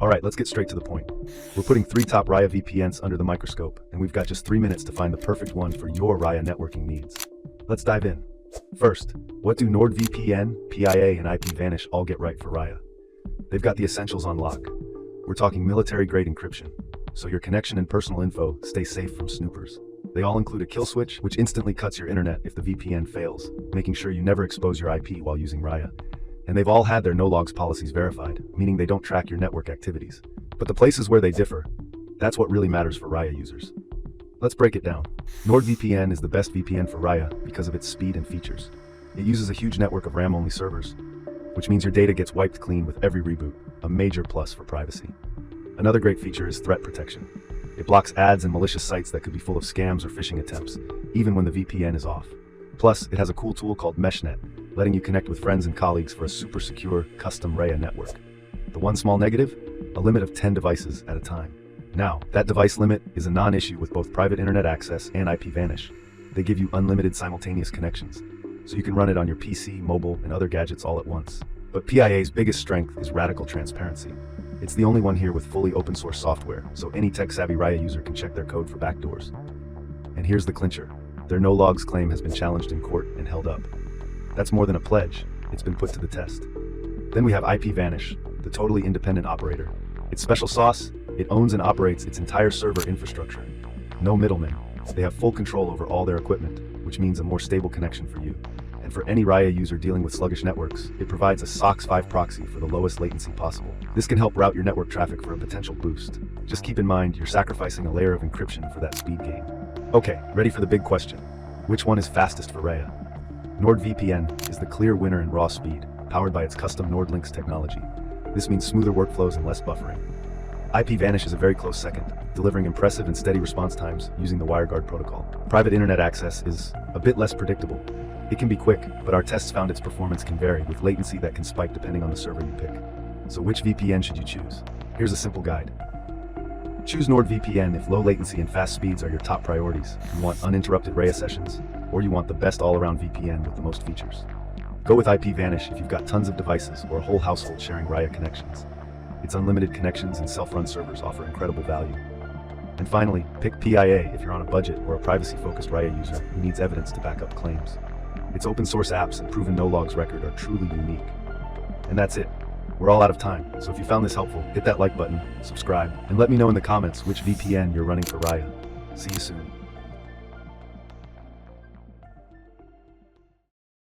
Alright, let's get straight to the point. We're putting 3 top Raya VPNs under the microscope, and we've got just 3 minutes to find the perfect one for your Raya networking needs. Let's dive in. First, what do NordVPN, PIA, and IPVanish all get right for Raya? They've got the essentials on lock. We're talking military-grade encryption, so your connection and personal info stay safe from snoopers. They all include a kill switch, which instantly cuts your internet if the VPN fails, making sure you never expose your IP while using Raya. And they've all had their no-logs policies verified, meaning they don't track your network activities. But the places where they differ, that's what really matters for Raya users. Let's break it down. NordVPN is the best VPN for Raya because of its speed and features. It uses a huge network of RAM-only servers, which means your data gets wiped clean with every reboot, a major plus for privacy. Another great feature is threat protection. It blocks ads and malicious sites that could be full of scams or phishing attempts, even when the VPN is off. Plus, it has a cool tool called MeshNet, letting you connect with friends and colleagues for a super secure, custom Raya network. The one small negative? A limit of 10 devices at a time. Now, that device limit is a non-issue with both private internet access and IPVanish. They give you unlimited simultaneous connections, so you can run it on your PC, mobile, and other gadgets all at once. But PIA's biggest strength is radical transparency. It's the only one here with fully open source software, so any tech-savvy Raya user can check their code for backdoors. And here's the clincher. Their no-logs claim has been challenged in court and held up. That's more than a pledge, it's been put to the test. Then we have IPVanish, the totally independent operator. Its special sauce? It owns and operates its entire server infrastructure. No middlemen. They have full control over all their equipment, which means a more stable connection for you. And for any Raya user dealing with sluggish networks, it provides a SOC 5 proxy for the lowest latency possible. This can help route your network traffic for a potential boost. Just keep in mind, you're sacrificing a layer of encryption for that speed gain. Okay, ready for the big question. Which one is fastest for Raya? NordVPN is the clear winner in raw speed, powered by its custom NordLynx technology. This means smoother workflows and less buffering. IPVanish is a very close second, delivering impressive and steady response times using the WireGuard protocol. Private internet access is a bit less predictable. It can be quick, but our tests found its performance can vary with latency that can spike depending on the server you pick. So which VPN should you choose? Here's a simple guide. Choose NordVPN if low latency and fast speeds are your top priorities. You want uninterrupted Raya sessions, or you want the best all-around VPN with the most features. Go with IPVanish if you've got tons of devices or a whole household sharing Raya connections. Its unlimited connections and self-run servers offer incredible value. And finally, pick PIA if you're on a budget or a privacy-focused Raya user who needs evidence to back up claims. Its open source apps and proven no-logs record are truly unique. And that's it. We're all out of time, so if you found this helpful, hit that like button, subscribe, and let me know in the comments which VPN you're running for Raya. See you soon.